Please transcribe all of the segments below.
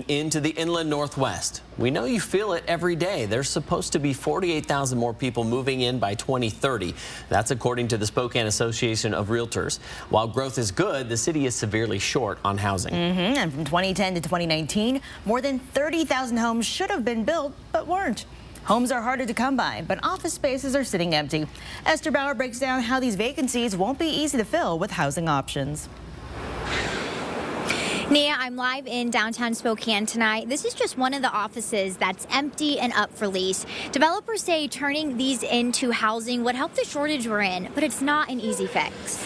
Into the inland Northwest. We know you feel it every day. There's supposed to be 48,000 more people moving in by 2030. That's according to the Spokane Association of Realtors. While growth is good, the city is severely short on housing. And from 2010 to 2019, more than 30,000 homes should have been built, but weren't. Homes are harder to come by, but office spaces are sitting empty. Esther Bauer breaks down how these vacancies won't be easy to fill with housing options. Nia, I'm live in downtown Spokane tonight. This is just one of the offices that's empty and up for lease. Developers say turning these into housing would help the shortage we're in, but it's not an easy fix.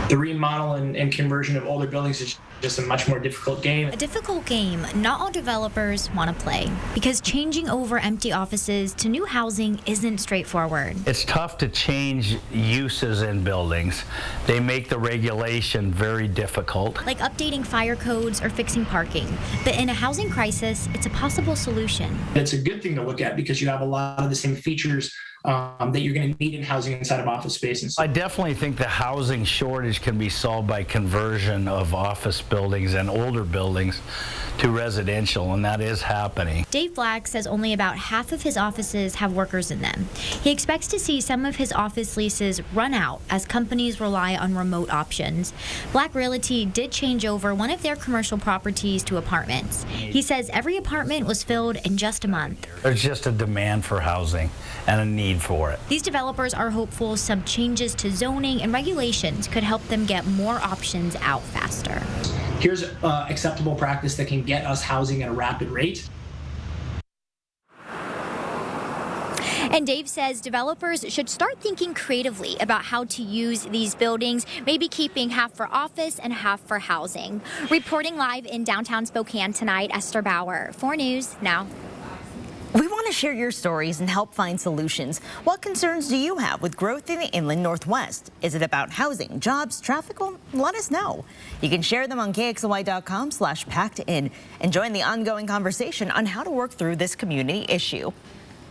The remodel and conversion of older buildings is just a much more difficult game. A difficult game not all developers want to play because changing over empty offices to new housing isn't straightforward. It's tough to change uses in buildings. They make the regulation very difficult. Like updating fire codes or fixing parking. But in a housing crisis, it's a possible solution. It's a good thing to look at because you have a lot of the same features that you're going to need in housing inside of office spaces. I definitely think the housing shortage can be solved by conversion of office buildings and older buildings to residential, and that is happening. Dave Black says only about half of his offices have workers in them. He expects to see some of his office leases run out as companies rely on remote options. Black Realty did change over one of their commercial properties to apartments. He says every apartment was filled in just a month. There's just a demand for housing and a need for it. These developers are hopeful some changes to zoning and regulations could help them get more options out faster. Here's acceptable practice that can get us housing at a rapid rate. And Dave says developers should start thinking creatively about how to use these buildings, maybe keeping half for office and half for housing. Reporting live in downtown Spokane tonight, Esther Bauer, 4 News Now. We want to share your stories and help find solutions. What concerns do you have with growth in the inland Northwest? Is it about housing, jobs, traffic? Well, let us know. You can share them on KXLY.com/packedin and join the ongoing conversation on how to work through this community issue.